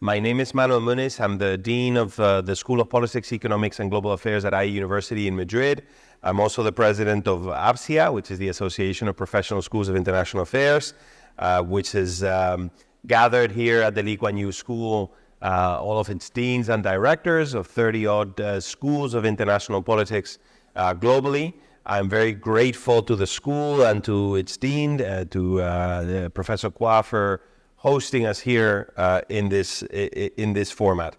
My name is Manuel Muniz. I'm the Dean of the School of Politics, Economics, and Global Affairs at IE University in Madrid. I'm also the president of APSIA, which is the Association of Professional Schools of International Affairs, which is gathered here at the Lee Kuan Yew School, all of its deans and directors of 30-odd schools of international politics globally. I'm very grateful to the school and to its dean, to Professor Kuan, for hosting us here in this format.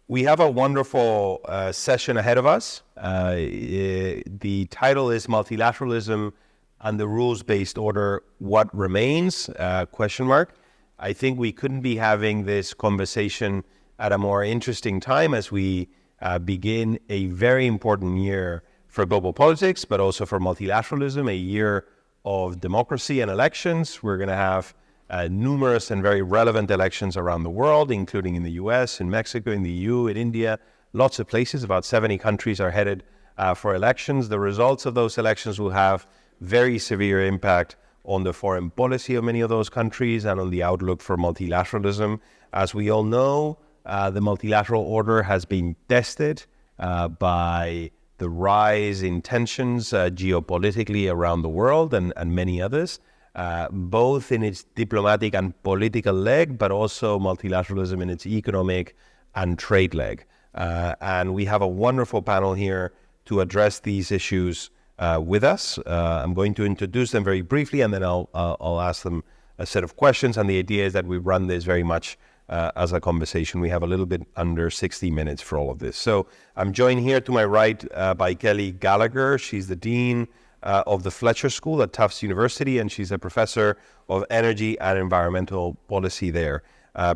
We have a wonderful session ahead of us. The title is Multilateralism and the Rules-Based Order, What Remains? ? I think we couldn't be having this conversation at a more interesting time as we begin a very important year for global politics, but also for multilateralism, a year of democracy and elections. We're going to have numerous and very relevant elections around the world, including in the US, in Mexico, in the EU, in India, lots of places. About 70 countries are headed for elections. The results of those elections will have very severe impact on the foreign policy of many of those countries and on the outlook for multilateralism. As we all know, the multilateral order has been tested by the rise in tensions geopolitically around the world and many others, both in its diplomatic and political leg, but also multilateralism in its economic and trade leg. And we have a wonderful panel here to address these issues with us. I'm going to introduce them very briefly, and then I'll ask them a set of questions. And the idea is that we run this very much as a conversation. We have a little bit under 60 minutes for all of this. So I'm joined here to my right by Kelly Gallagher. She's the Dean of the Fletcher School at Tufts University, and she's a professor of energy and environmental policy there.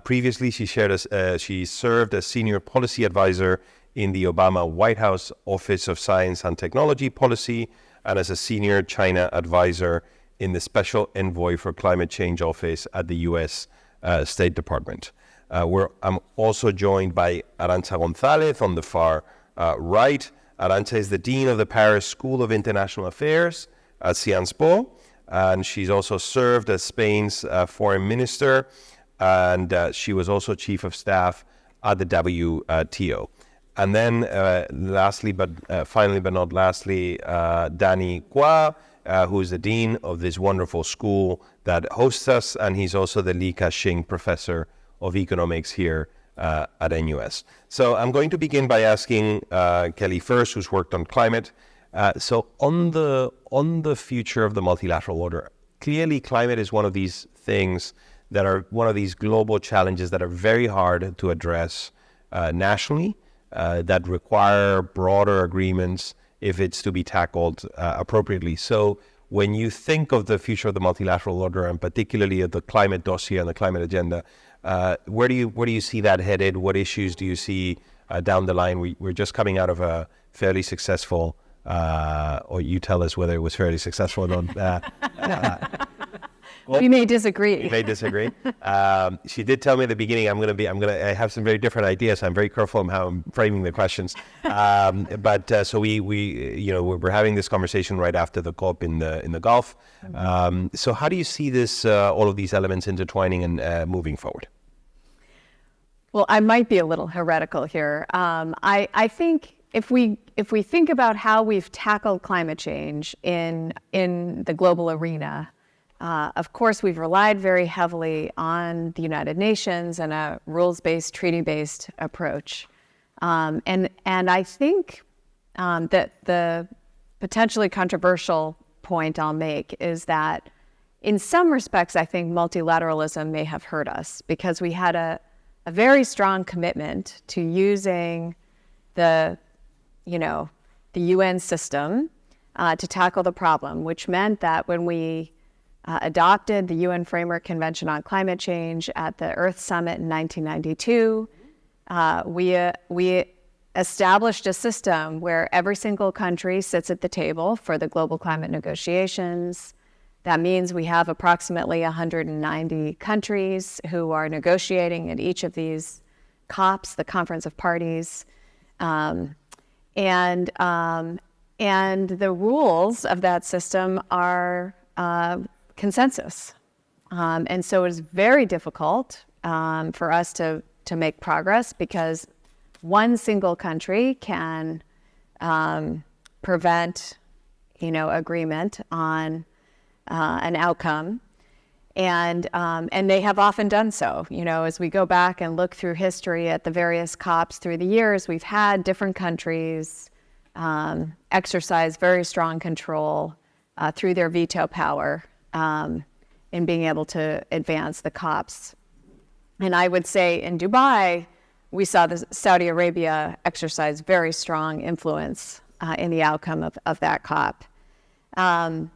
Previously, she served as senior policy advisor in the Obama White House Office of Science and Technology Policy, and as a senior China advisor in the Special Envoy for Climate Change Office at the U.S. State Department. I'm also joined by Arantxa González on the far right. Arantxa is the Dean of the Paris School of International Affairs at Sciences Po, and she's also served as Spain's foreign minister, and she was also chief of staff at the WTO. And then finally but not lastly, Danny Kuan, who is the dean of this wonderful school that hosts us, and he's also the Li Ka-shing Professor of Economics here at NUS. So I'm going to begin by asking Kelly first, who's worked on climate. So on the future of the multilateral order, clearly climate is one of these things that are one of these global challenges that are very hard to address nationally, that require broader agreements if it's to be tackled appropriately. So when you think of the future of the multilateral order, and particularly of the climate dossier and the climate agenda, where do you see that headed? What issues do you see down the line? We're just coming out of a fairly successful, or you tell us whether it was fairly successful or not. We may disagree. You may disagrray. She did tell me at the beginning I have some very different ideas. I'm very careful on how I'm framing the questions. So we're having this conversation right after the COP in the Gulf. So how do you see this, all of these elements intertwining and moving forward? Well, I might be a little heretical here. I think if we think about how we've tackled climate change in the global arena, of course, we've relied very heavily on the United Nations and a rules-based, treaty-based approach. And I think that the potentially controversial point I'll make is that in some respects, I think multilateralism may have hurt us because we had a very strong commitment to using the UN system to tackle the problem, which meant that when we adopted the UN Framework Convention on Climate Change at the Earth Summit in 1992. We established a system where every single country sits at the table for the global climate negotiations. That means we have approximately 190 countries who are negotiating at each of these COPs, the Conference of Parties. And the rules of that system are consensus. And so it's very difficult for us to to make progress, because one single country can prevent, agreement on an outcome. And they have often done so. As we go back and look through history at the various COPs through the years, we've had different countries exercise very strong control through their veto power in being able to advance the COPs. And I would say in Dubai, we saw Saudi Arabia exercise very strong influence in the outcome of that COP. And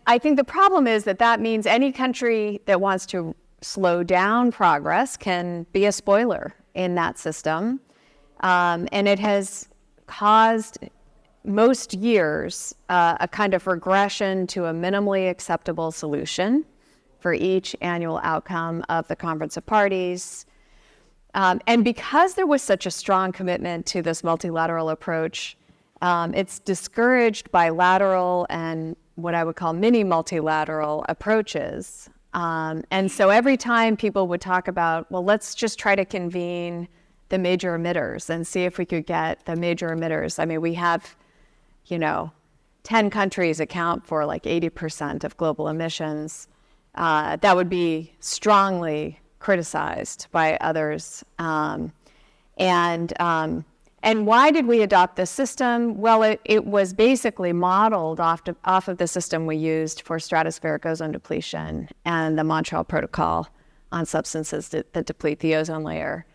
I think the problem is that means any country that wants to slow down progress can be a spoiler in that system. And it has caused most years a kind of regression to a minimally acceptable solution for each annual outcome of the Conference of Parties. And because there was such a strong commitment to this multilateral approach, it's discouraged bilateral and what I would call mini multilateral approaches. And so every time people would talk about, well, let's just try to convene the major emitters and see if we could get the major emitters. I mean, we have, 10 countries account for like 80% of global emissions. That would be strongly criticized by others. And why did we adopt this system? Well, it was basically modeled off of the system we used for stratospheric ozone depletion and the Montreal Protocol on substances that deplete the ozone layer.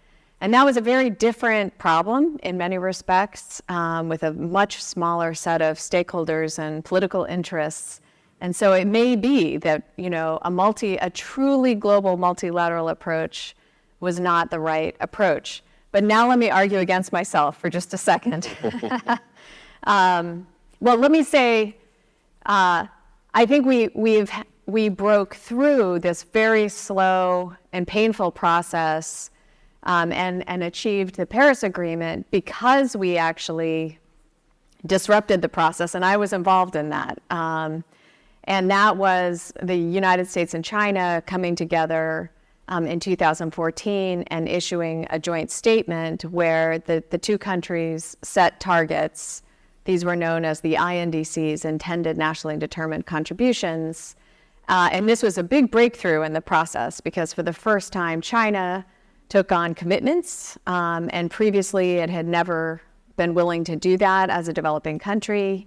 And that was a very different problem in many respects, with a much smaller set of stakeholders and political interests. And so it may be that, a truly global multilateral approach was not the right approach. But now let me argue against myself for just a second. Well, let me say, I think we broke through this very slow and painful process and achieved the Paris Agreement because we actually disrupted the process, and I was involved in that. And that was the United States and China coming together in 2014 and issuing a joint statement where the two countries set targets. These were known as the INDCs, Intended Nationally Determined Contributions. And this was a big breakthrough in the process because for the first time, China took on commitments, and previously it had never been willing to do that as a developing country.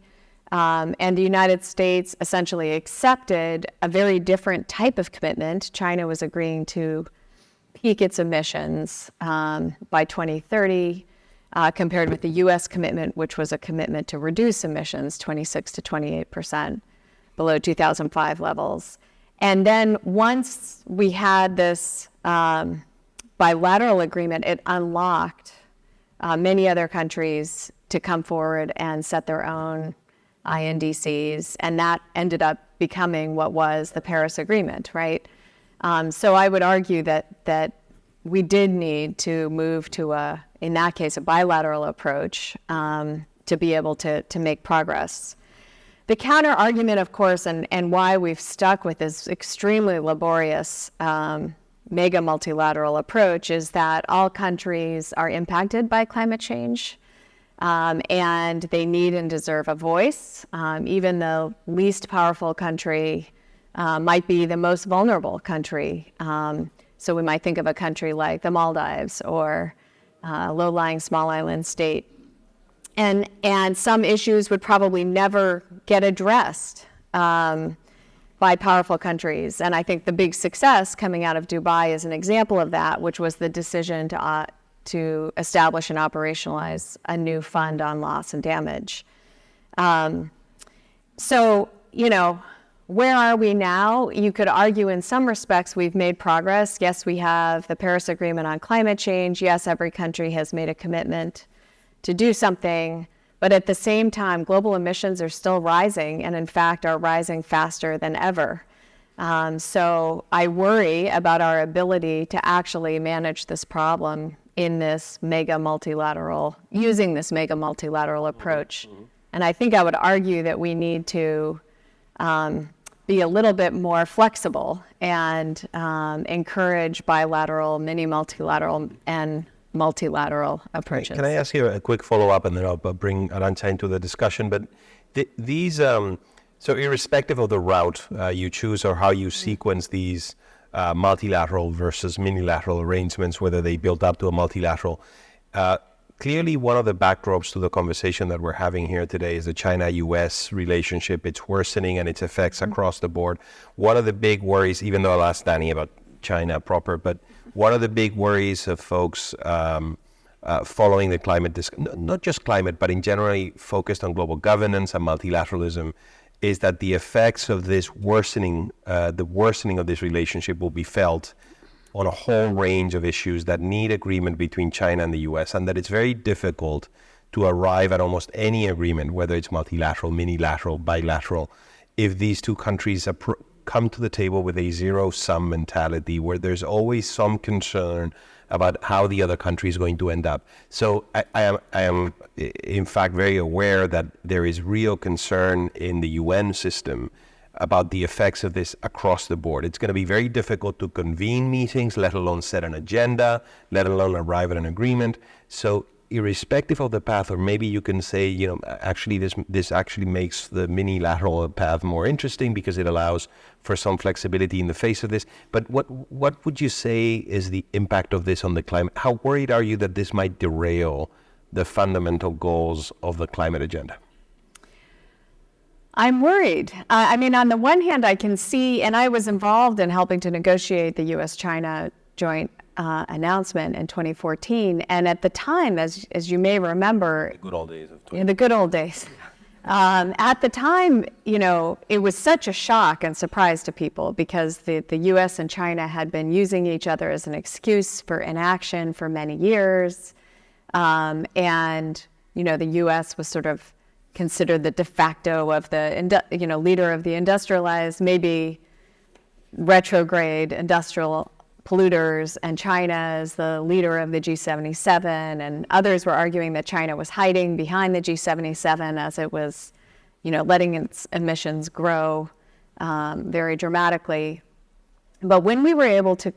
And the United States essentially accepted a very different type of commitment. China was agreeing to peak its emissions by 2030, compared with the U.S. commitment, which was a commitment to reduce emissions 26 to 28% below 2005 levels. And then once we had this bilateral agreement, it unlocked many other countries to come forward and set their own INDCs, and that ended up becoming what was the Paris Agreement, right? So I would argue that we did need to move to in that case, a bilateral approach to be able to make progress. The counter argument, of course, and why we've stuck with this extremely laborious mega multilateral approach is that all countries are impacted by climate change. And they need and deserve a voice. Even the least powerful country might be the most vulnerable country. So we might think of a country like the Maldives or a low-lying small island state. And some issues would probably never get addressed by powerful countries. And I think the big success coming out of Dubai is an example of that, which was the decision to establish and operationalize a new fund on loss and damage. So, where are we now? You could argue in some respects we've made progress. Yes, we have the Paris Agreement on climate change. Yes, every country has made a commitment to do something. But at the same time, global emissions are still rising and in fact are rising faster than ever. So I worry about our ability to actually manage this problem in this mega multilateral, using this mega multilateral approach. And I think I would argue that we need to be a little bit more flexible and encourage bilateral, mini multilateral, and multilateral approaches. Can I ask you a quick follow-up, and then I'll bring Arantxa into the discussion? But these, so irrespective of the route you choose or how you sequence these multilateral versus minilateral arrangements, whether they build up to a multilateral, clearly one of the backdrops to the conversation that we're having here today is the China-US relationship. It's worsening and its effects across the board. One of the big worries, even though I'll ask Danny about China proper, but one of the big worries of folks following the climate, not just climate, but in generally focused on global governance and multilateralism, is that the effects of this worsening, the worsening of this relationship will be felt on a whole range of issues that need agreement between China and the US, and that it's very difficult to arrive at almost any agreement, whether it's multilateral, minilateral, bilateral, if these two countries come to the table with a zero-sum mentality where there's always some concern about how the other country is going to end up. So I am in fact very aware that there is real concern in the UN system about the effects of this across the board. It's going to be very difficult to convene meetings, let alone set an agenda, let alone arrive at an agreement. So irrespective of the path, or maybe you can say, actually this actually makes the minilateral path more interesting because it allows for some flexibility in the face of this. But what would you say is the impact of this on the climate? How worried are you that this might derail the fundamental goals of the climate agenda? I'm worried. I mean, on the one hand, I can see, and I was involved in helping to negotiate the U.S.-China joint announcement in 2014. And at the time, as you may remember, the good old days of in the good old days, at the time, it was such a shock and surprise to people because the U.S. and China had been using each other as an excuse for inaction for many years. And, the U.S. was sort of considered the de facto of the, leader of the industrialized, maybe retrograde industrial polluters, and China as the leader of the G77, and others were arguing that China was hiding behind the G77 as it was, letting its emissions grow very dramatically. But when we were able to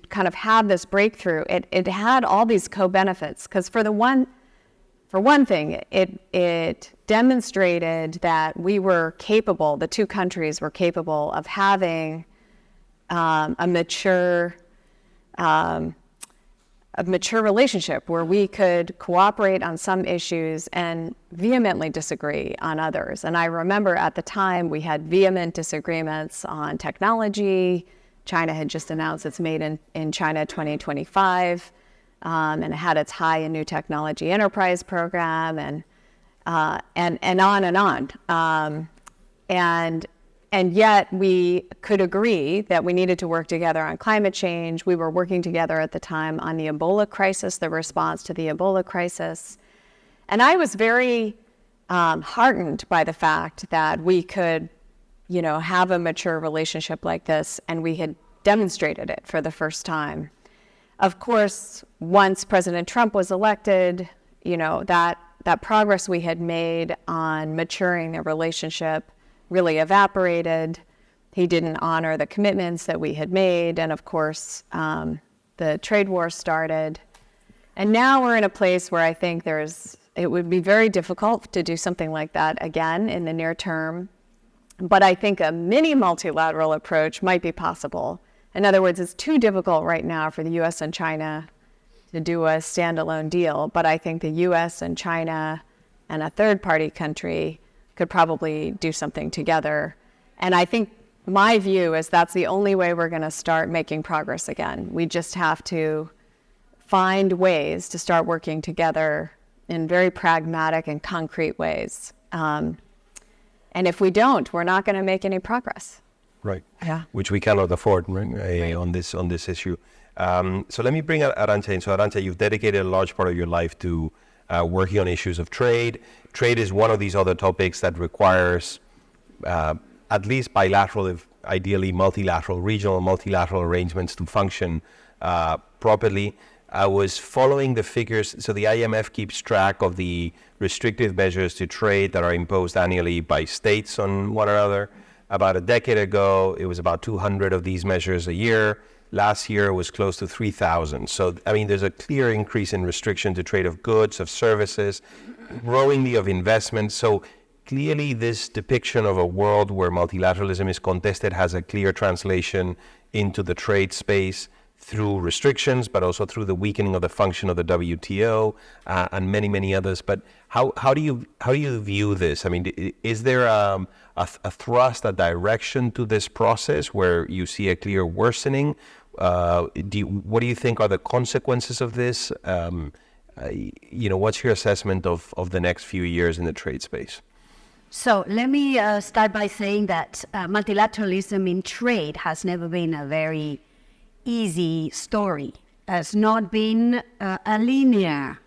kind of have this breakthrough, it had all these co-benefits, because for one thing, it demonstrated that we were capable, the two countries were capable of having a mature relationship where we could cooperate on some issues and vehemently disagree on others. And I remember at the time we had vehement disagreements on technology. China had just announced its Made in China 2025. And it had its high in new technology enterprise program, and on and on. And yet we could agree that we needed to work together on climate change. We were working together at the time on the Ebola crisis, the response to the Ebola crisis. And I was very heartened by the fact that we could, have a mature relationship like this, and we had demonstrated it for the first time. Of course, once President Trump was elected, that progress we had made on maturing the relationship really evaporated. He didn't honor the commitments that we had made. And of course, the trade war started. And now we're in a place where I think it would be very difficult to do something like that again in the near term. But I think a mini multilateral approach might be possible. In other words, it's too difficult right now for the U.S. and China to do a standalone deal, but I think the U.S. and China and a third-party country could probably do something together. And I think my view is that's the only way we're going to start making progress again. We just have to find ways to start working together in very pragmatic and concrete ways. And if we don't, we're not going to make any progress. Right. Yeah. Which we cannot afford, right? on this issue. So let me bring Arantxa in. So Arantxa, you've dedicated a large part of your life to working on issues of trade. Trade is one of these other topics that requires at least bilateral, if ideally multilateral, regional multilateral arrangements to function properly. I was following the figures. So the IMF keeps track of the restrictive measures to trade that are imposed annually by states on one another. About a decade ago, it was about 200 of these measures a year. Last year, it was close to 3,000. So, I mean, there's a clear increase in restriction to trade of goods, of services, growingly of investment. So clearly, this depiction of a world where multilateralism is contested has a clear translation into the trade space through restrictions, but also through the weakening of the function of the WTO and many, many others. But how do you view this? I mean, is there a thrust, a direction to this process where you see a clear worsening? What do you think are the consequences of this? What's your assessment of the next few years in the trade space? So let me start by saying that multilateralism in trade has never been a very easy story. Has not been a linear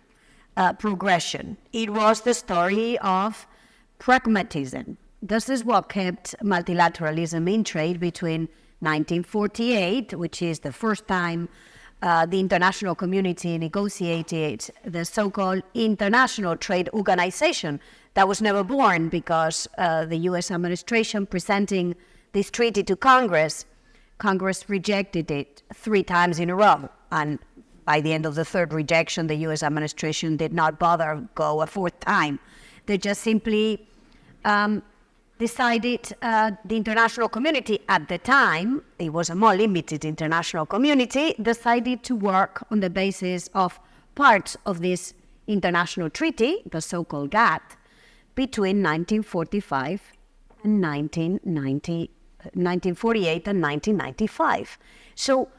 progression. It was the story of pragmatism. This is what kept multilateralism in trade between 1948, which is the first time the international community negotiated the so-called International Trade Organization. That was never born because the U.S. administration presenting this treaty to Congress rejected it 3 times in a row. And by the end of the third rejection, the U.S. administration did not bother go a 4th time. They just simply decided the international community at the time, it was a more limited international community, decided to work on the basis of parts of this international treaty, the so-called GATT, between 1945 and 1948 and 1995. So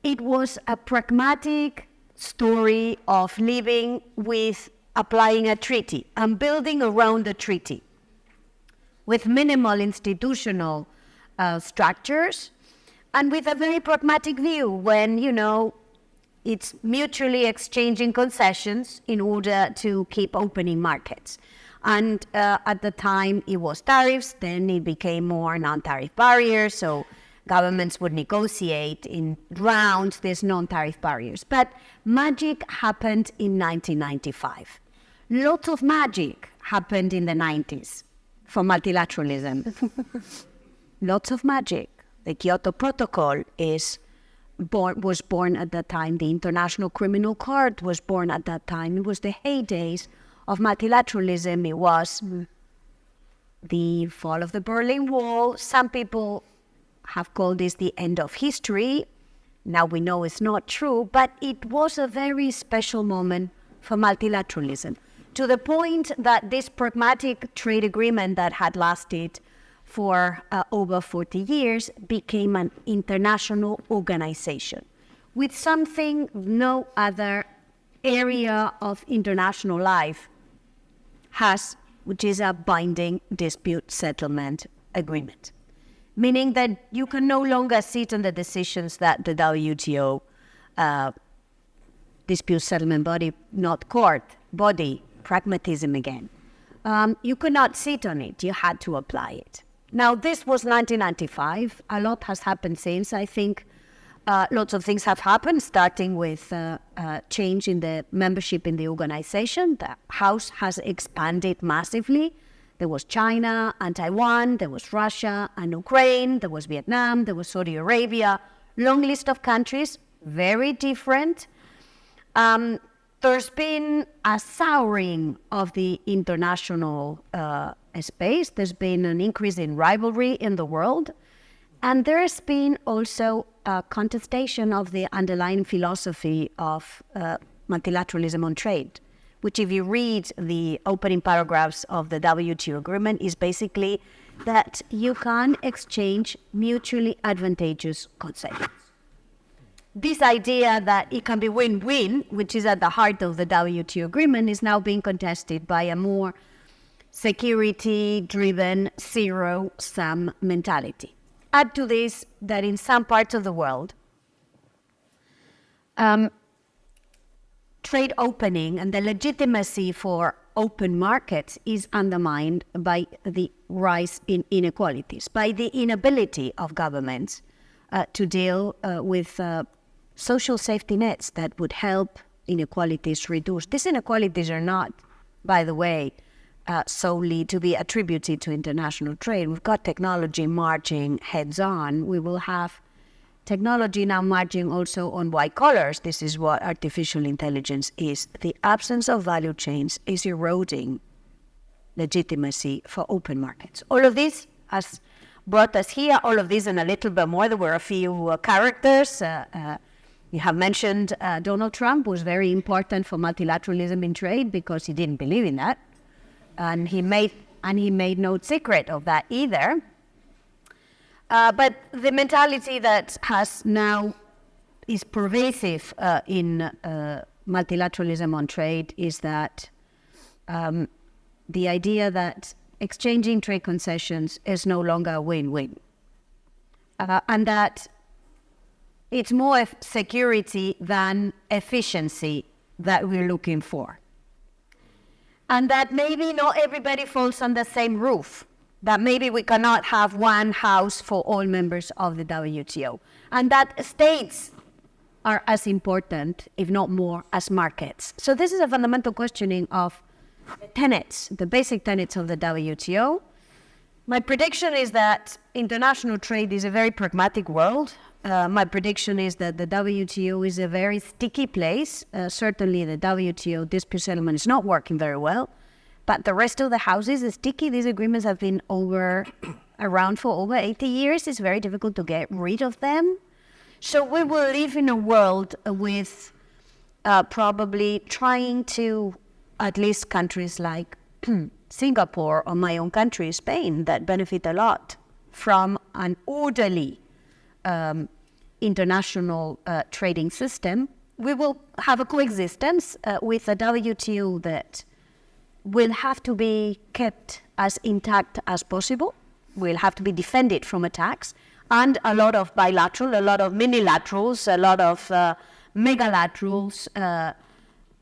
it was a pragmatic story of living with applying a treaty and building around the treaty with minimal institutional structures and with a very pragmatic view when, it's mutually exchanging concessions in order to keep opening markets. And at the time, it was tariffs, then it became more non-tariff barriers, so governments would negotiate in rounds these non-tariff barriers. But magic happened in 1995. Lots of magic happened in the 90s for multilateralism. Lots of magic. The Kyoto Protocol was born at that time. The International Criminal Court was born at that time. It was the heydays of multilateralism. It was the fall of the Berlin Wall. Some people have called this the end of history. Now we know it's not true, but it was a very special moment for multilateralism, to the point that this pragmatic trade agreement that had lasted for over 40 years became an international organization with something no other area of international life has, which is a binding dispute settlement agreement. Meaning that you can no longer sit on the decisions that the WTO dispute settlement body, not court, body, pragmatism again. You could not sit on it, you had to apply it. Now, this was 1995. A lot has happened since. I think lots of things have happened, starting with change in the membership in the organization. The House has expanded massively. There was China and Taiwan, there was Russia and Ukraine, there was Vietnam, there was Saudi Arabia. Long list of countries, very different. There's been a souring of the international space. There's been an increase in rivalry in the world. And there's been also a contestation of the underlying philosophy of multilateralism on trade, which, if you read the opening paragraphs of the WTO agreement, is basically that you can exchange mutually advantageous concessions. This idea that it can be win-win, which is at the heart of the WTO agreement, is now being contested by a more security-driven zero-sum mentality. Add to this that in some parts of the world, trade opening and the legitimacy for open markets is undermined by the rise in inequalities, by the inability of governments to deal with social safety nets that would help inequalities reduce. These inequalities are not, by the way, solely to be attributed to international trade. We've got technology marching heads on. We will have technology now marching also on white collars. This is what artificial intelligence is. The absence of value chains is eroding legitimacy for open markets. All of this has brought us here, all of this and a little bit more. There were a few characters. You have mentioned Donald Trump was very important for multilateralism in trade because he didn't believe in that. And he made no secret of that either. But the mentality that is pervasive in multilateralism on trade is that the idea that exchanging trade concessions is no longer a win-win. And that it's more security than efficiency that we're looking for. And that maybe not everybody falls on the same roof. That maybe we cannot have one house for all members of the WTO. And that states are as important, if not more, as markets. So this is a fundamental questioning of the tenets, the basic tenets of the WTO. My prediction is that international trade is a very pragmatic world. My prediction is that the WTO is a very sticky place. Certainly the WTO dispute settlement is not working very well. But the rest of the houses is sticky. These agreements have been around for over 80 years. It's very difficult to get rid of them. So we will live in a world with probably trying to, at least countries like Singapore or my own country, Spain, that benefit a lot from an orderly international trading system. We will have a coexistence with a WTO that will have to be kept as intact as possible, will have to be defended from attacks, and a lot of bilateral, a lot of minilaterals, a lot of megalaterals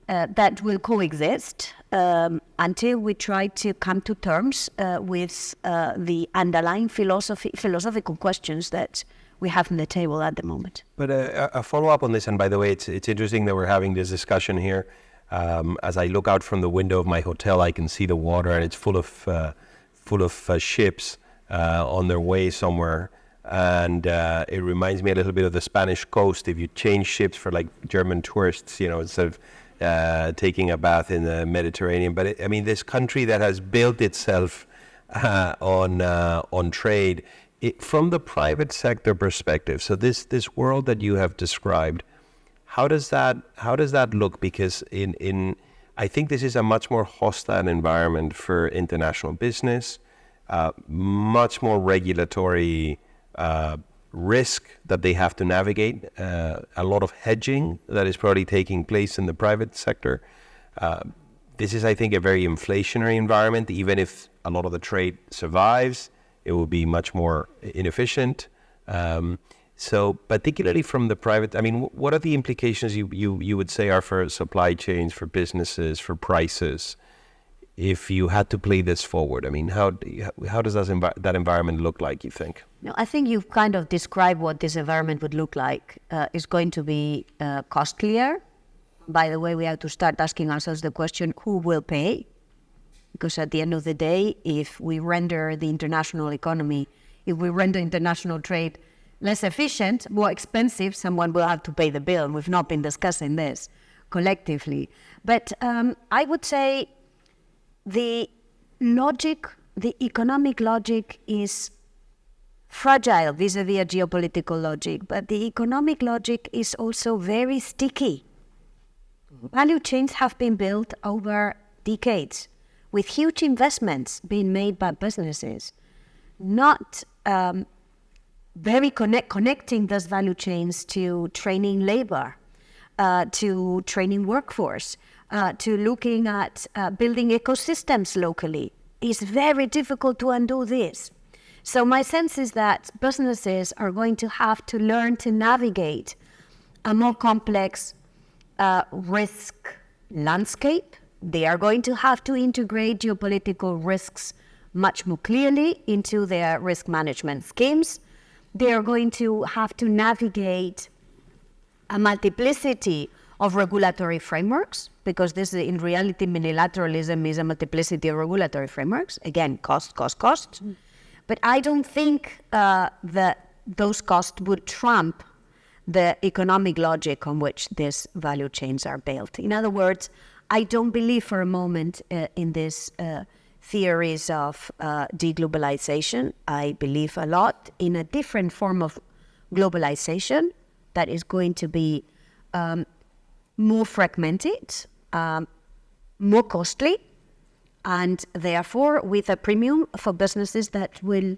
that will coexist until we try to come to terms with the underlying philosophical questions that we have on the table at the moment. But a follow-up on this, and by the way, it's interesting that we're having this discussion here. As I look out from the window of my hotel, I can see the water, and it's full of ships on their way somewhere. And it reminds me a little bit of the Spanish coast. If you change ships for like German tourists, instead of taking a bath in the Mediterranean. But this country that has built itself on trade, from the private sector perspective. So this world that you have described, how does that look? Because I think this is a much more hostile environment for international business, much more regulatory risk that they have to navigate, a lot of hedging that is probably taking place in the private sector. This is, I think, a very inflationary environment. Even if a lot of the trade survives, it will be much more inefficient. So particularly from the private, what are the implications you would say are for supply chains, for businesses, for prices, if you had to play this forward? How does that environment look like, you think? No, I think you've kind of described what this environment would look like. It's going to be costlier. By the way, we have to start asking ourselves the question, who will pay? Because at the end of the day, if we render the international economy, if we render international trade less efficient, more expensive, someone will have to pay the bill. And we've not been discussing this collectively. But I would say the economic logic is fragile vis-a-vis a geopolitical logic, but the economic logic is also very sticky. Value chains have been built over decades with huge investments being made by businesses, not very connecting those value chains to training labor, to training workforce, to looking at building ecosystems locally. It's very difficult to undo this. So my sense is that businesses are going to have to learn to navigate a more complex risk landscape. They are going to have to integrate geopolitical risks much more clearly into their risk management schemes. They are going to have to navigate a multiplicity of regulatory frameworks, because this is, in reality, multilateralism is a multiplicity of regulatory frameworks. Again, cost. But I don't think that those costs would trump the economic logic on which these value chains are built. In other words, I don't believe for a moment in these theories of deglobalization. I believe a lot in a different form of globalization that is going to be more fragmented, more costly, and therefore with a premium for businesses that will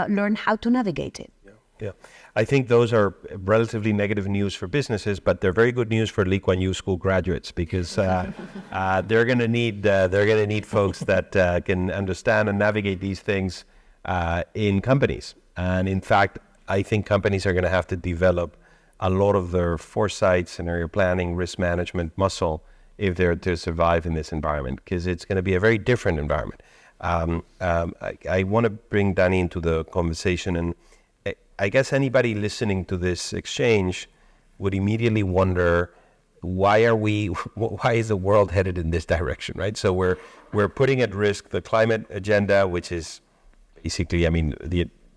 learn how to navigate it. Yeah, I think those are relatively negative news for businesses, but they're very good news for Lee Kuan Yew School graduates, because they're going to need folks that can understand and navigate these things in companies. And in fact, I think companies are going to have to develop a lot of their foresight, scenario planning, risk management muscle if they're to survive in this environment, because it's going to be a very different environment. I want to bring Danny into the conversation, and I guess anybody listening to this exchange would immediately wonder, why is the world headed in this direction, right? So we're putting at risk the climate agenda, which is basically,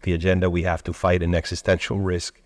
the agenda we have to fight an existential risk.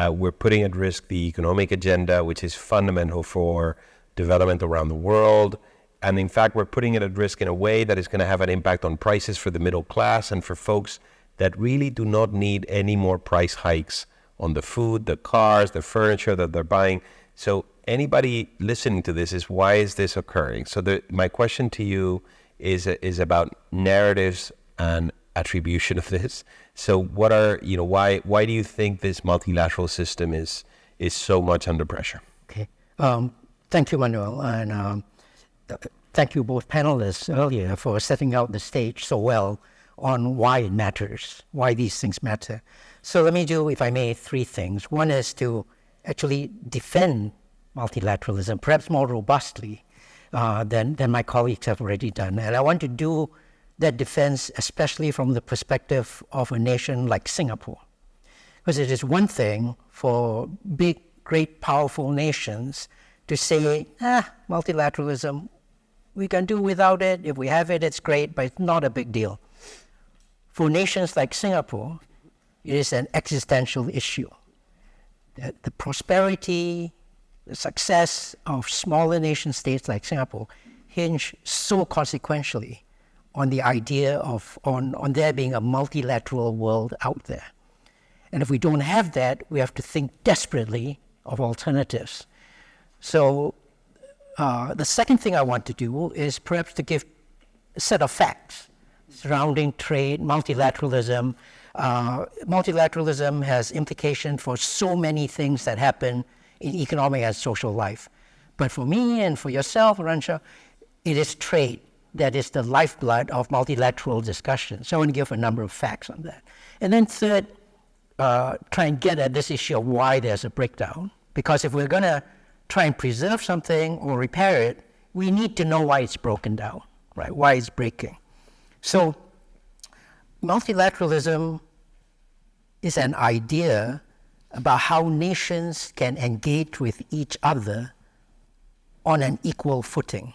We're putting at risk the economic agenda, which is fundamental for development around the world. And in fact, we're putting it at risk in a way that is going to have an impact on prices for the middle class and for folks that really do not need any more price hikes on the food, the cars, the furniture that they're buying. So anybody listening to this is, why is this occurring? So my question to you is about narratives and attribution of this. So why do you think this multilateral system is so much under pressure? Okay. Thank you, Manuel, and thank you both panelists earlier for setting out the stage so well on why it matters, why these things matter. So let me do, if I may, three things. One is to actually defend multilateralism, perhaps more robustly than my colleagues have already done. And I want to do that defense especially from the perspective of a nation like Singapore. Because it is one thing for big, great, powerful nations to say, multilateralism, we can do without it. If we have it, it's great, but it's not a big deal. For nations like Singapore, it is an existential issue. The prosperity, the success of smaller nation states like Singapore hinge so consequentially on the idea of on there being a multilateral world out there. And if we don't have that, we have to think desperately of alternatives. So the second thing I want to do is perhaps to give a set of facts surrounding trade, multilateralism. Multilateralism has implications for so many things that happen in economic and social life. But for me and for yourself, Arantxa, it is trade that is the lifeblood of multilateral discussion. So I want to give a number of facts on that. And then third, try and get at this issue of why there's a breakdown. Because if we're going to try and preserve something or repair it, we need to know why it's broken down, right? Why it's breaking. So multilateralism is an idea about how nations can engage with each other on an equal footing.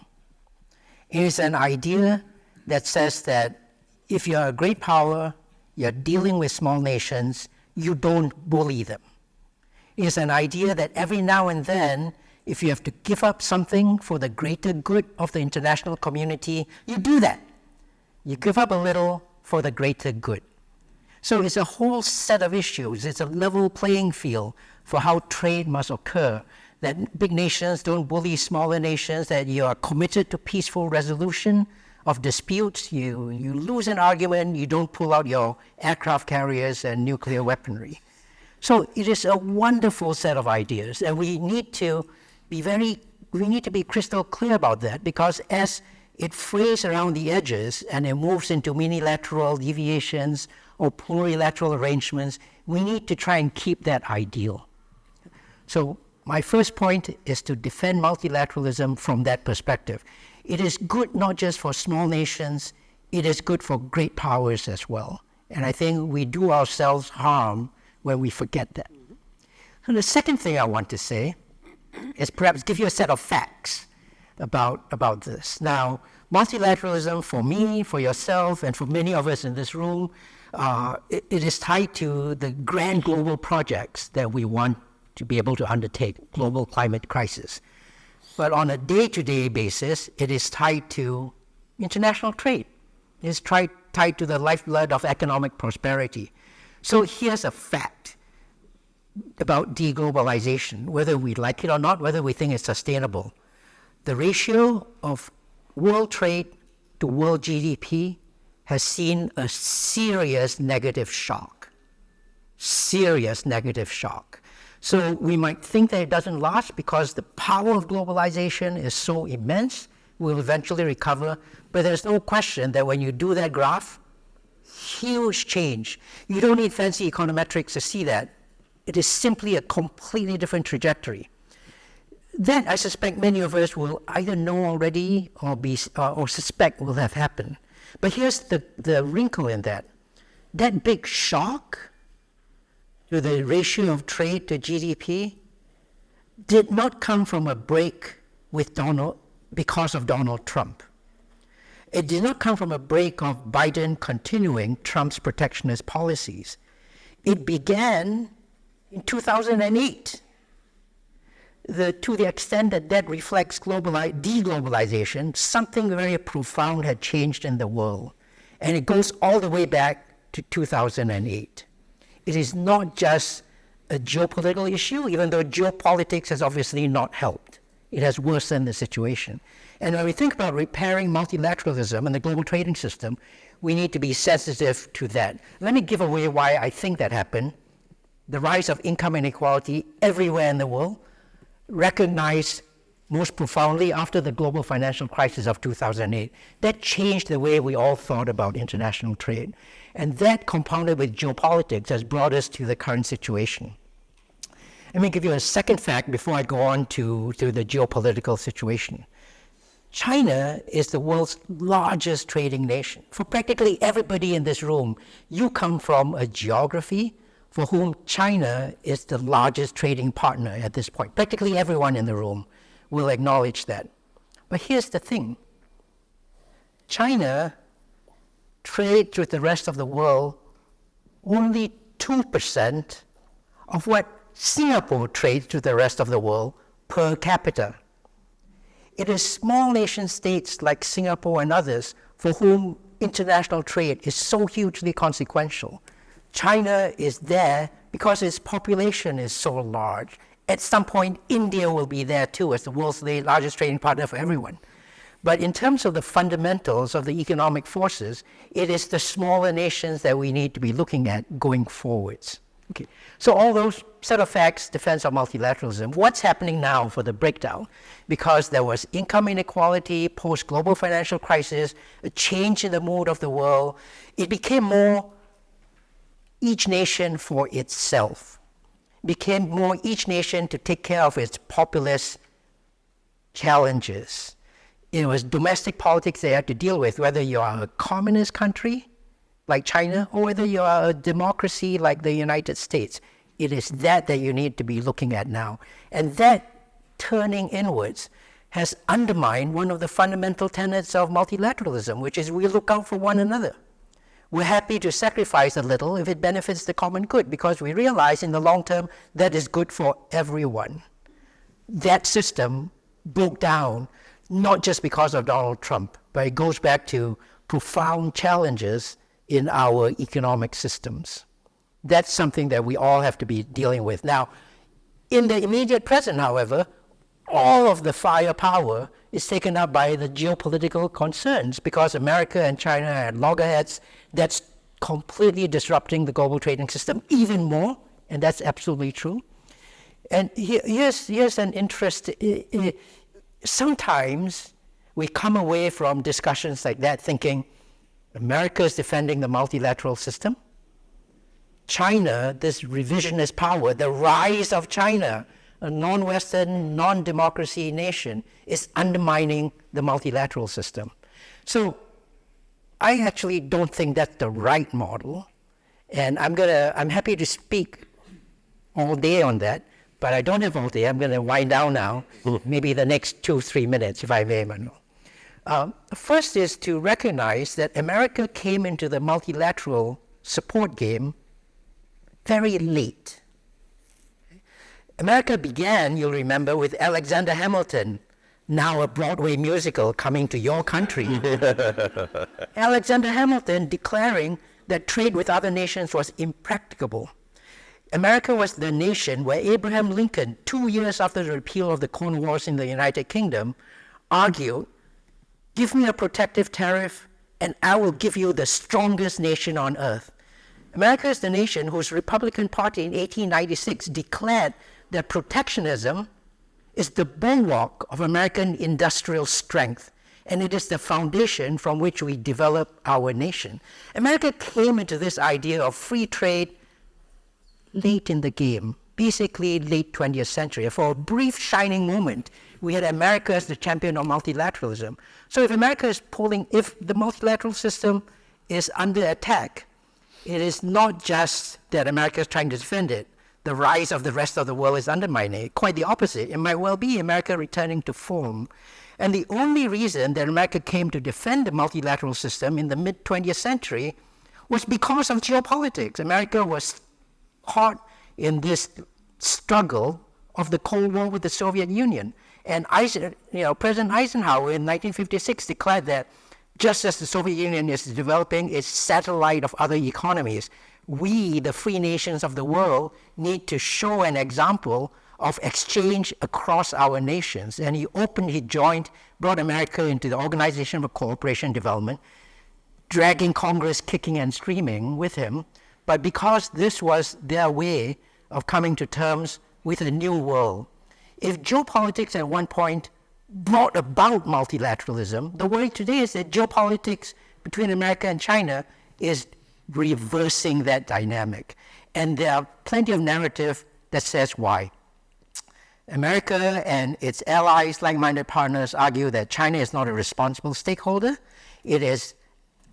It is an idea that says that if you're a great power, you're dealing with small nations, you don't bully them. It is an idea that every now and then, if you have to give up something for the greater good of the international community, you do that. You give up a little for the greater good. So it's a whole set of issues. It's a level playing field for how trade must occur, that big nations don't bully smaller nations, that you are committed to peaceful resolution of disputes. You lose an argument, you don't pull out your aircraft carriers and nuclear weaponry. So it is a wonderful set of ideas, and we need to be crystal clear about that, because as it frays around the edges and it moves into unilateral deviations or plurilateral arrangements, we need to try and keep that ideal. So my first point is to defend multilateralism from that perspective. It is good not just for small nations, it is good for great powers as well. And I think we do ourselves harm when we forget that. And the second thing I want to say is perhaps give you a set of facts about this. Now, multilateralism for me, for yourself, and for many of us in this room, it is tied to the grand global projects that we want to be able to undertake, global climate crisis. But on a day-to-day basis, it is tied to international trade. It is tied to the lifeblood of economic prosperity. So here's a fact about deglobalization, whether we like it or not, whether we think it's sustainable. The ratio of world trade to world GDP has seen a serious negative shock. Serious negative shock. So we might think that it doesn't last because the power of globalization is so immense, we'll eventually recover. But there's no question that when you do that graph, huge change. You don't need fancy econometrics to see that. It is simply a completely different trajectory. That, I suspect, many of us will either know already or suspect will have happened. But here's the wrinkle in that. That big shock to the ratio of trade to GDP did not come from a break with because of Donald Trump. It did not come from a break of Biden continuing Trump's protectionist policies. It began in 2008. To the extent that reflects deglobalization, something very profound had changed in the world. And it goes all the way back to 2008. It is not just a geopolitical issue, even though geopolitics has obviously not helped. It has worsened the situation. And when we think about repairing multilateralism and the global trading system, we need to be sensitive to that. Let me give away why I think that happened. The rise of income inequality everywhere in the world, recognized most profoundly after the global financial crisis of 2008. That changed the way we all thought about international trade. And that, compounded with geopolitics, has brought us to the current situation. Let me give you a second fact before I go on to the geopolitical situation. China is the world's largest trading nation. For practically everybody in this room, you come from a geography for whom China is the largest trading partner at this point. Practically everyone in the room will acknowledge that. But here's the thing. China trades with the rest of the world only 2% of what Singapore trades with the rest of the world per capita. It is small nation states like Singapore and others for whom international trade is so hugely consequential. China is there because its population is so large. At some point, India will be there too as the world's largest trading partner for everyone. But in terms of the fundamentals of the economic forces, it is the smaller nations that we need to be looking at going forwards. Okay. So all those set of facts, defense of multilateralism. What's happening now for the breakdown? Because there was income inequality, post-global financial crisis, a change in the mood of the world. It became more each nation for itself. Became more each nation to take care of its populist challenges. It was domestic politics they had to deal with, whether you are a communist country like China or whether you are a democracy like the United States. It is that you need to be looking at now. And that turning inwards has undermined one of the fundamental tenets of multilateralism, which is we look out for one another. We're happy to sacrifice a little if it benefits the common good, because we realize in the long term that is good for everyone. That system broke down not just because of Donald Trump, but it goes back to profound challenges in our economic systems. That's something that we all have to be dealing with. Now, in the immediate present, however, all of the firepower is taken up by the geopolitical concerns because America and China are at loggerheads. That's completely disrupting the global trading system even more, and that's absolutely true. And here's an interest. Sometimes we come away from discussions like that thinking America is defending the multilateral system. China, this revisionist power, the rise of China, a non-Western, non-democracy nation, is undermining the multilateral system. So I actually don't think that's the right model. And I'm happy to speak all day on that. but I don't have all day. I'm going to wind down now, maybe the next 2-3 minutes, if I may, Manuel. First is to recognize that America came into the multilateral support game very late. America began, you'll remember, with Alexander Hamilton, now a Broadway musical coming to your country. Alexander Hamilton declaring that trade with other nations was impracticable. America was the nation where Abraham Lincoln, 2 years after the repeal of the Corn Laws in the United Kingdom, argued, "Give me a protective tariff and I will give you the strongest nation on earth." America is the nation whose Republican Party in 1896 declared that protectionism is the bulwark of American industrial strength, and it is the foundation from which we develop our nation. America came into this idea of free trade late in the game, basically late 20th century. For a brief shining moment, we had America as the champion of multilateralism. So if the multilateral system is under attack, it is not just that America is trying to defend it. The rise of the rest of the world is undermining it. Quite the opposite. It might well be America returning to form. And the only reason that America came to defend the multilateral system in the mid-20th century was because of geopolitics. America was caught in this struggle of the Cold War with the Soviet Union. And President Eisenhower in 1956 declared that just as the Soviet Union is developing its satellite of other economies, we, the free nations of the world, need to show an example of exchange across our nations. And he brought America into the Organization for Cooperation and Development, dragging Congress kicking and screaming with him. But because this was their way of coming to terms with a new world. If geopolitics at one point brought about multilateralism, the worry today is that geopolitics between America and China is reversing that dynamic. And there are plenty of narrative that says why. America and its allies, like-minded partners, argue that China is not a responsible stakeholder. It is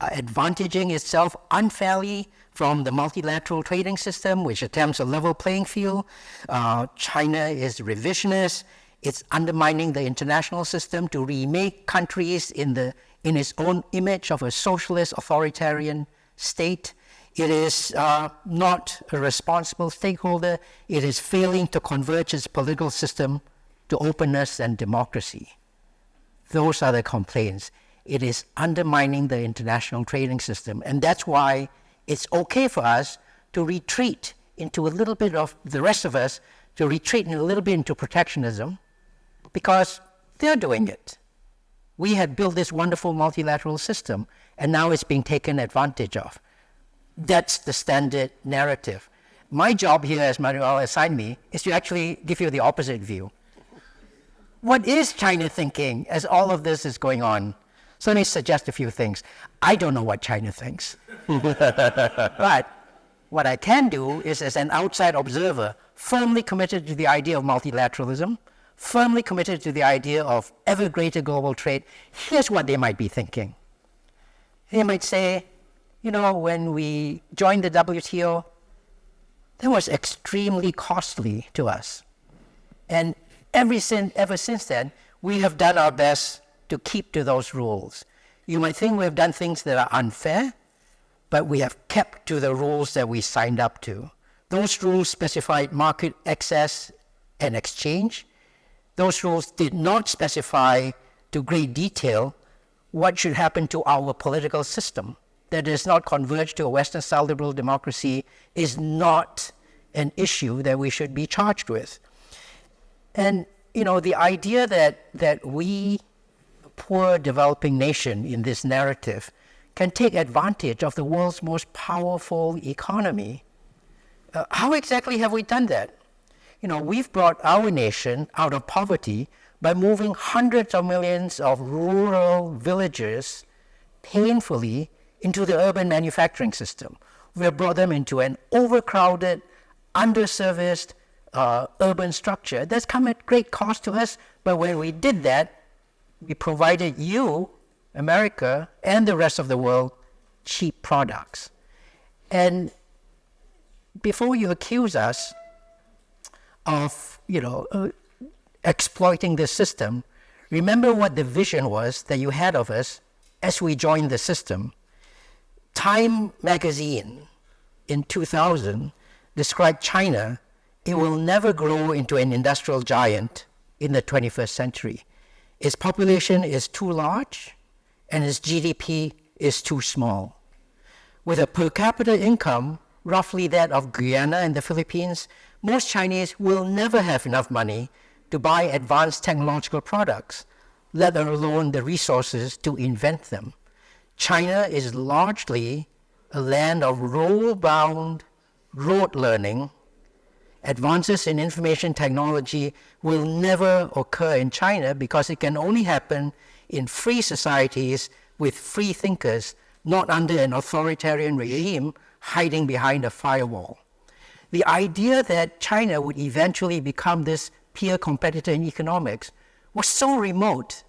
advantaging itself unfairly from the multilateral trading system, which attempts a level playing field. China is revisionist. It's undermining the international system to remake countries in its own image of a socialist authoritarian state. It is not a responsible stakeholder. It is failing to converge its political system to openness and democracy. Those are the complaints. It is undermining the international trading system. And that's why it's okay for us to retreat into a little bit of, the rest of us, to retreat a little bit into protectionism, because they're doing it. We had built this wonderful multilateral system, and now it's being taken advantage of. That's the standard narrative. My job here, as Manuel assigned me, is to actually give you the opposite view. What is China thinking as all of this is going on? So let me suggest a few things. I don't know what China thinks. But what I can do is, as an outside observer, firmly committed to the idea of multilateralism, firmly committed to the idea of ever greater global trade, here's what they might be thinking. They might say, when we joined the WTO, that was extremely costly to us. And ever since then, we have done our best to keep to those rules. You might think we have done things that are unfair, but we have kept to the rules that we signed up to. Those rules specified market access and exchange. Those rules did not specify to great detail what should happen to our political system. That does not converge to a Western-style liberal democracy is not an issue that we should be charged with. And, the idea that we, a poor developing nation in this narrative, can take advantage of the world's most powerful economy, how exactly have we done that? We've brought our nation out of poverty by moving hundreds of millions of rural villagers painfully into the urban manufacturing system. We have brought them into an overcrowded, underserviced urban structure. That's come at great cost to us, but when we did that, we provided you, America, and the rest of the world, cheap products. And before you accuse us, of, exploiting the system, remember what the vision was that you had of us as we joined the system. Time magazine in 2000 described China, it will never grow into an industrial giant in the 21st century. Its population is too large and its GDP is too small. With a per capita income roughly that of Guyana and the Philippines, most Chinese will never have enough money to buy advanced technological products, let alone the resources to invent them. China is largely a land of rule-bound rote learning. Advances in information technology will never occur in China because it can only happen in free societies with free thinkers, not under an authoritarian regime hiding behind a firewall. The idea that China would eventually become this peer competitor in economics was so remote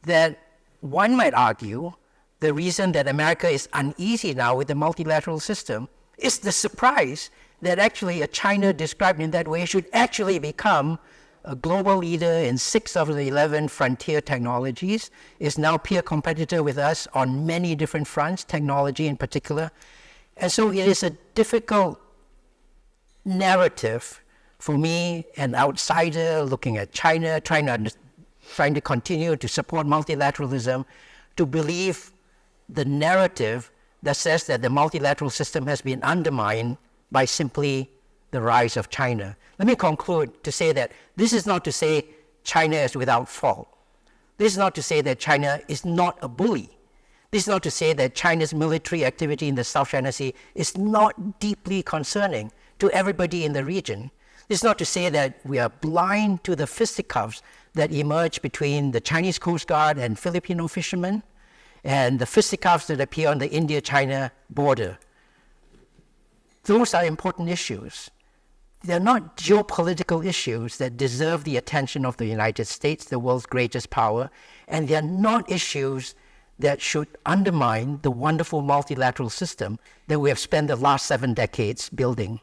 that one might argue the reason that America is uneasy now with the multilateral system is the surprise that actually a China described in that way should actually become a global leader in 6 of the 11 frontier technologies, is now peer competitor with us on many different fronts, technology in particular. And so it is a difficult narrative for me, an outsider looking at China, trying to continue to support multilateralism, to believe the narrative that says that the multilateral system has been undermined by simply the rise of China. Let me conclude to say that this is not to say China is without fault. This is not to say that China is not a bully. This is not to say that China's military activity in the South China Sea is not deeply concerning to everybody in the region. This is not to say that we are blind to the fisticuffs that emerge between the Chinese Coast Guard and Filipino fishermen, and the fisticuffs that appear on the India-China border. Those are important issues. They're not geopolitical issues that deserve the attention of the United States, the world's greatest power, and they're not issues that should undermine the wonderful multilateral system that we have spent the last 7 decades building.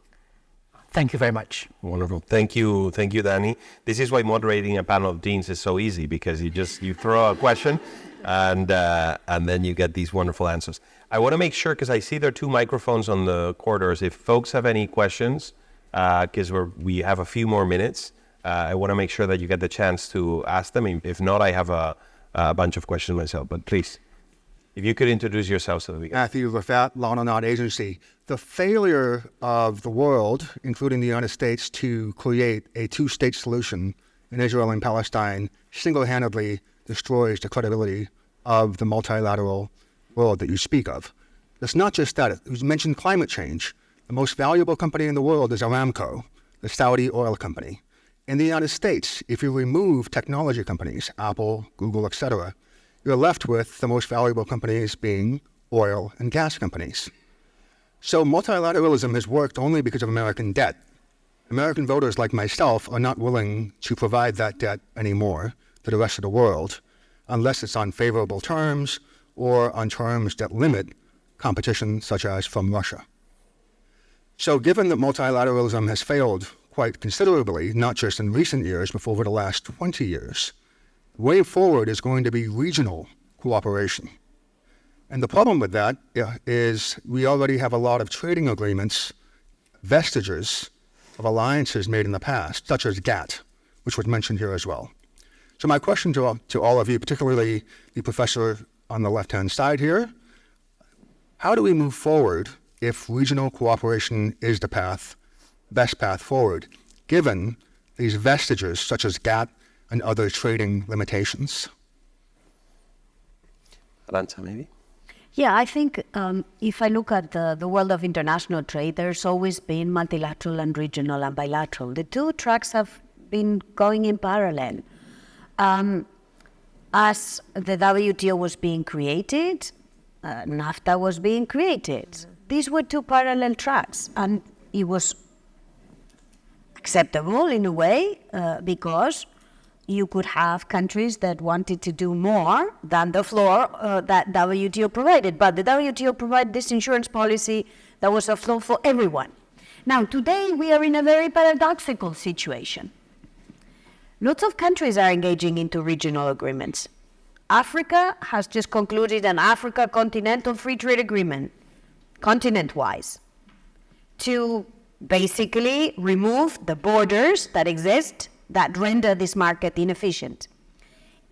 Thank you very much. Wonderful. Thank you, Danny. This is why moderating a panel of deans is so easy, because you throw a question and then you get these wonderful answers. I want to make sure, because I see there are 2 microphones on the corridors. If folks have any questions, because we have a few more minutes, I want to make sure that you get the chance to ask them. If not, I have a bunch of questions myself. But please, if you could introduce yourself so that we can... Matthew Rafat, Law and Not Agency. The failure of the world, including the United States, to create a 2-state solution in Israel and Palestine single-handedly destroys the credibility of the multilateral world that you speak of. It's not just that. You mentioned climate change. The most valuable company in the world is Aramco, the Saudi oil company. In the United States, if you remove technology companies, Apple, Google, etc., you're left with the most valuable companies being oil and gas companies. So multilateralism has worked only because of American debt. American voters like myself are not willing to provide that debt anymore to the rest of the world unless it's on favorable terms or on terms that limit competition, such as from Russia. So given that multilateralism has failed quite considerably, not just in recent years, but over the last 20 years, the way forward is going to be regional cooperation. And the problem with that is we already have a lot of trading agreements, vestiges of alliances made in the past, such as GATT, which was mentioned here as well. So my question to all of you, particularly the professor on the left-hand side here, how do we move forward if regional cooperation is the best path forward, given these vestiges such as GATT and other trading limitations? Arantxa, maybe? Yeah, I think if I look at the world of international trade, there's always been multilateral and regional and bilateral. The 2 tracks have been going in parallel. As the WTO was being created, NAFTA was being created. These were 2 parallel tracks, and it was acceptable in a way because you could have countries that wanted to do more than the floor that WTO provided. But the WTO provided this insurance policy that was a floor for everyone. Now, today we are in a very paradoxical situation. Lots of countries are engaging into regional agreements. Africa has just concluded an Africa Continental Free Trade Agreement, continent-wise, to basically remove the borders that exist that render this market inefficient.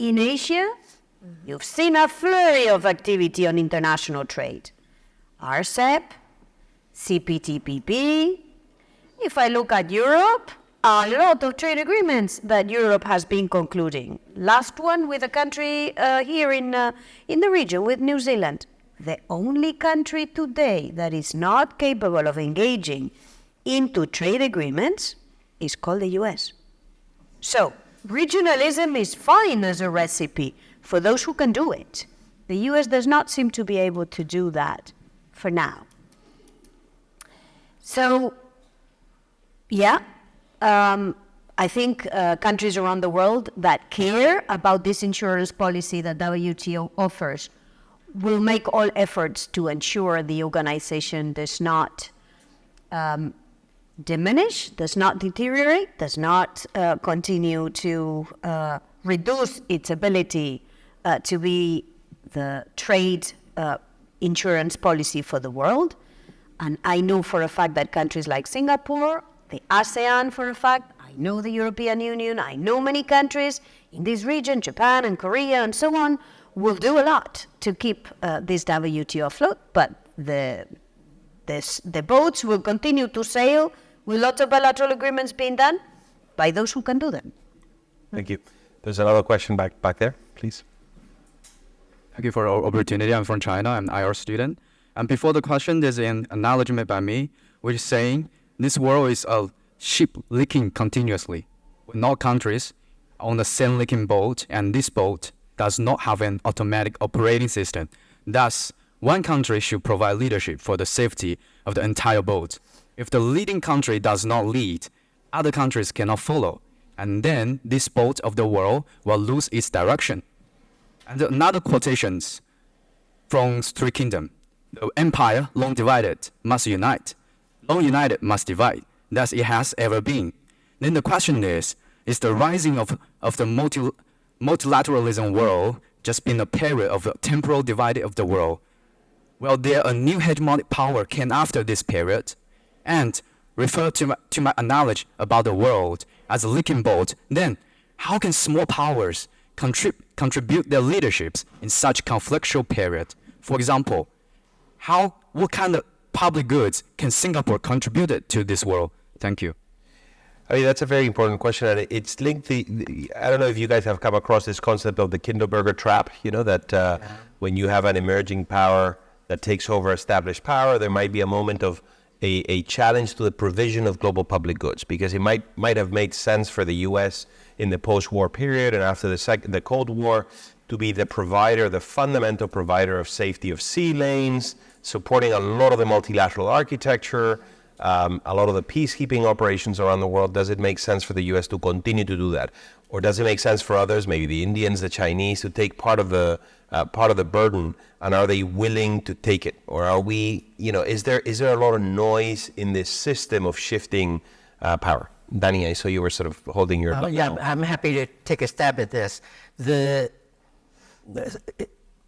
In Asia, you've seen a flurry of activity on international trade. RCEP, CPTPP. If I look at Europe, a lot of trade agreements that Europe has been concluding. Last one with a country here in the region, with New Zealand. The only country today that is not capable of engaging into trade agreements is called the US. So, regionalism is fine as a recipe for those who can do it. The US does not seem to be able to do that for now. So, yeah, I think countries around the world that care about this insurance policy that WTO offers will make all efforts to ensure the organization does not diminish, does not deteriorate, does not continue to reduce its ability to be the trade insurance policy for the world. And I know for a fact that countries like Singapore, the ASEAN for a fact, I know the European Union, I know many countries in this region, Japan and Korea and so on, will do a lot to keep this WTO afloat, but the boats will continue to sail with lots of bilateral agreements being done by those who can do them. Thank you. There's another question back there, please. Thank you for the opportunity. I'm from China. I'm an IR student. And before the question, there's an acknowledgement by me, which is saying this world is a ship leaking continuously, with all countries on the same leaking boat, and this boat does not have an automatic operating system. Thus, one country should provide leadership for the safety of the entire boat. If the leading country does not lead, other countries cannot follow, and then this boat of the world will lose its direction. And another quotations from Three Kingdoms. The empire long divided must unite. Long united must divide. Thus it has ever been. Then the question is the rising of the multilateralism world just been a period of a temporal divide of the world? Will there a new hegemonic power came after this period? And refer to my knowledge about the world as a leaking boat, then how can small powers contribute their leaderships in such conflictual period? For example, what kind of public goods can Singapore contribute to this world? Thank you. I mean, that's a very important question, and it's linked. I don't know if you guys have come across this concept of the Kinderberger trap. You know that when you have an emerging power that takes over established power, there might be a moment of a challenge to the provision of global public goods, because it might have made sense for the U.S. in the post-war period and after the Cold War to be the provider, the fundamental provider of safety of sea lanes, supporting a lot of the multilateral architecture, a lot of the peacekeeping operations around the world. Does it make sense for the U.S. to continue to do that? Or does it make sense for others, maybe the Indians, the Chinese, to take part of the burden? And are they willing to take it? Or are we, is there a lot of noise in this system of shifting power? Danny, I saw you were sort of holding your... Yeah, I'm happy to take a stab at this.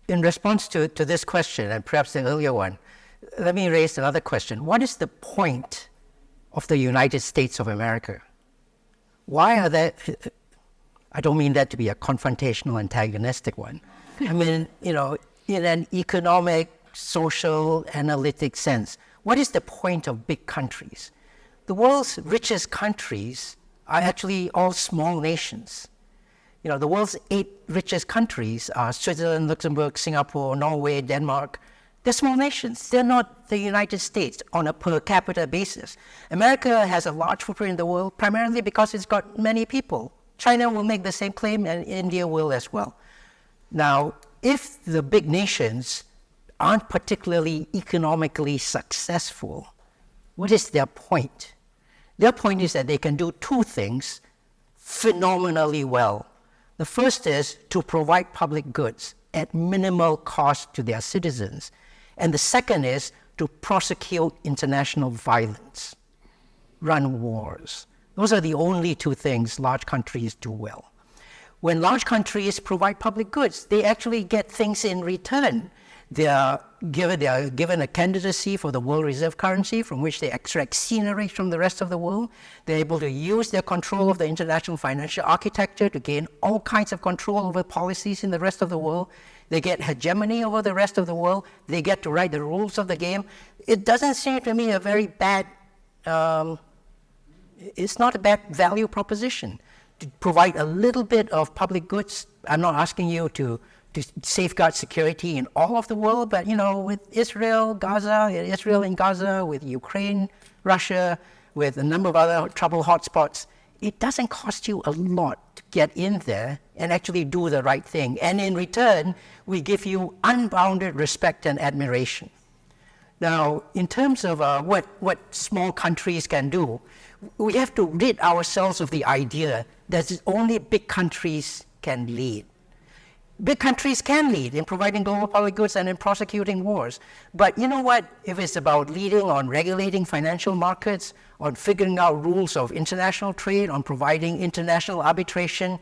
In response to this question, and perhaps the earlier one, let me raise another question. What is the point of the United States of America? Why are there... I don't mean that to be a confrontational, antagonistic one. I mean, in an economic, social, analytic sense, what is the point of big countries? The world's richest countries are actually all small nations. The world's 8 richest countries are Switzerland, Luxembourg, Singapore, Norway, Denmark. They're small nations. They're not the United States on a per capita basis. America has a large footprint in the world primarily because it's got many people. China will make the same claim, and India will as well. Now, if the big nations aren't particularly economically successful, what is their point? Their point is that they can do 2 things phenomenally well. The first is to provide public goods at minimal cost to their citizens. And the second is to prosecute international violence. run wars. Those are the only two things large countries do well. When large countries provide public goods, they actually get things in return. They are given a candidacy for the world reserve currency from which they extract scenery from the rest of the world. They're able to use their control of the international financial architecture to gain all kinds of control over policies in the rest of the world. They get hegemony over the rest of the world. They get to write the rules of the game. It doesn't seem to me a very bad, it's not a bad value proposition to provide a little bit of public goods. I'm not asking you to safeguard security in all of the world, but with Israel in Gaza, with Ukraine, Russia, with a number of other trouble hotspots, it doesn't cost you a lot to get in there and actually do the right thing. And in return, we give you unbounded respect and admiration. Now, in terms of what small countries can do, we have to rid ourselves of the idea that only big countries can lead. Big countries can lead in providing global public goods and in prosecuting wars. But you know what? If it's about leading on regulating financial markets, on figuring out rules of international trade, on providing international arbitration,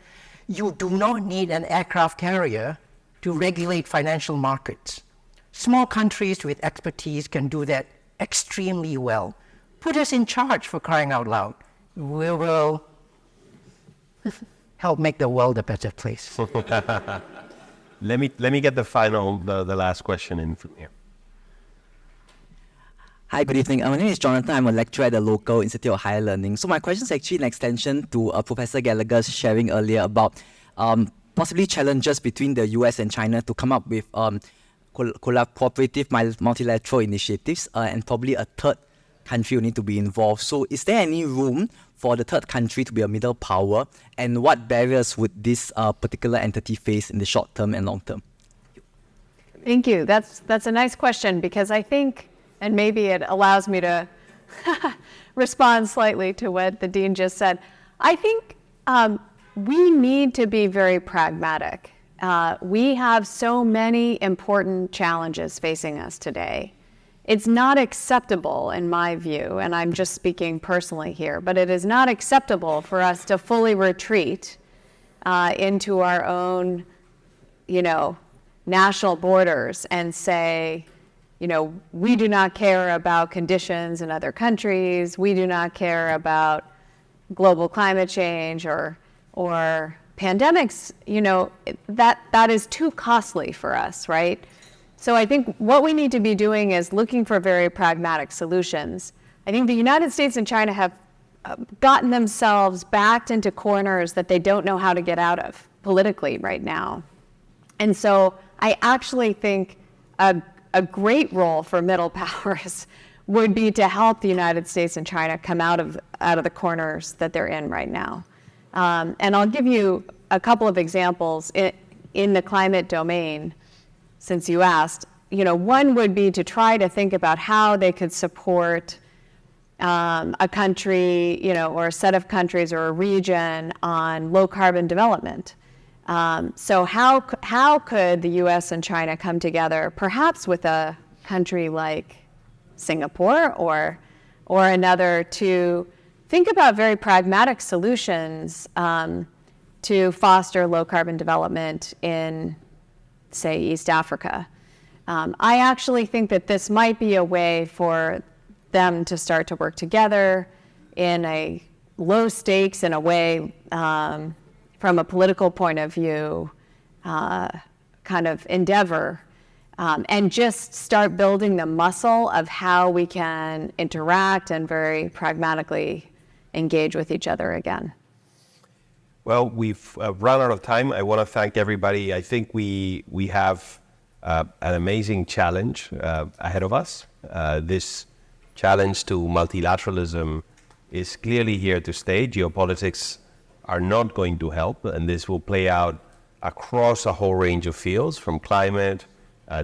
you do not need an aircraft carrier to regulate financial markets. Small countries with expertise can do that extremely well. Put us in charge, for crying out loud. We will help make the world a better place. Let me get the last question in from here. Hi, good evening. My name is Jonathan. I'm a lecturer at the local Institute of Higher Learning. So my question is actually an extension to Professor Gallagher's sharing earlier about possibly challenges between the US and China to come up with cooperative multilateral initiatives, and probably a third country will need to be involved. So is there any room for the third country to be a middle power, and what barriers would this particular entity face in the short term and long term? Thank you. That's a nice question, because I think, and maybe it allows me to respond slightly to what the Dean just said. I think we need to be very pragmatic. We have so many important challenges facing us today. It's not acceptable, in my view, and I'm just speaking personally here, but it is not acceptable for us to fully retreat into our own, national borders and say, we do not care about conditions in other countries. We do not care about global climate change or pandemics. That is too costly for us, right? So I think what we need to be doing is looking for very pragmatic solutions. I think the United States and China have gotten themselves backed into corners that they don't know how to get out of politically right now. And so I actually think a great role for middle powers would be to help the United States and China come out of the corners that they're in right now. And I'll give you a couple of examples in the climate domain. Since you asked, one would be to try to think about how they could support a country, or a set of countries or a region on low carbon development. So how could the U.S. and China come together, perhaps with a country like Singapore or another, to think about very pragmatic solutions to foster low carbon development in, say, East Africa. I actually think that this might be a way for them to start to work together in a low stakes, in a way, from a political point of view, kind of endeavor, and just start building the muscle of how we can interact and very pragmatically engage with each other again. Well, we've run out of time. I want to thank everybody. I think we have an amazing challenge ahead of us. This challenge to multilateralism is clearly here to stay. Geopolitics are not going to help, and this will play out across a whole range of fields, from climate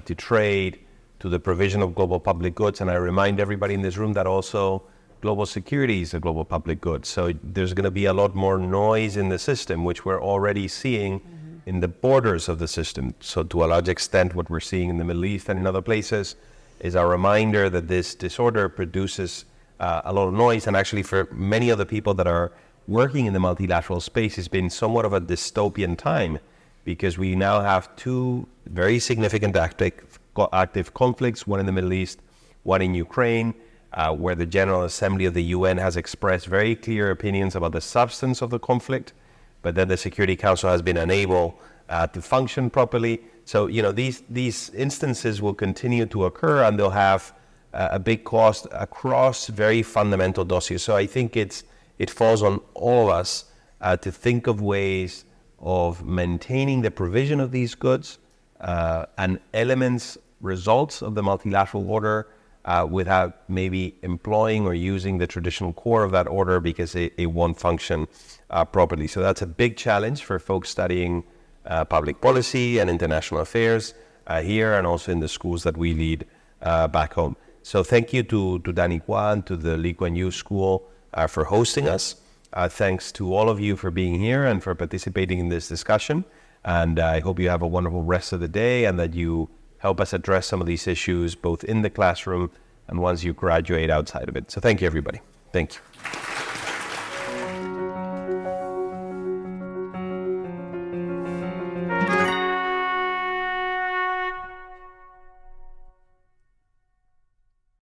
to trade to the provision of global public goods. And I remind everybody in this room that also global security is a global public good. So there's going to be a lot more noise in the system, which we're already seeing in the borders of the system. So to a large extent, what we're seeing in the Middle East and in other places is a reminder that this disorder produces a lot of noise. And actually, for many of the people that are working in the multilateral space, it's been somewhat of a dystopian time, because we now have two very significant active conflicts, one in the Middle East, one in Ukraine, where the General Assembly of the UN has expressed very clear opinions about the substance of the conflict, but then the Security Council has been unable to function properly. So, these instances will continue to occur, and they'll have a big cost across very fundamental dossiers. So I think it falls on all of us to think of ways of maintaining the provision of these goods and results of the multilateral order without maybe employing or using the traditional core of that order, because it won't function properly. So that's a big challenge for folks studying public policy and international affairs here, and also in the schools that we lead back home. So thank you to Danny Kuan, to the Lee Kuan Yew School for hosting us. Thanks to all of you for being here and for participating in this discussion. And I hope you have a wonderful rest of the day, and that you help us address some of these issues both in the classroom and once you graduate outside of it. So thank you, everybody. Thank you.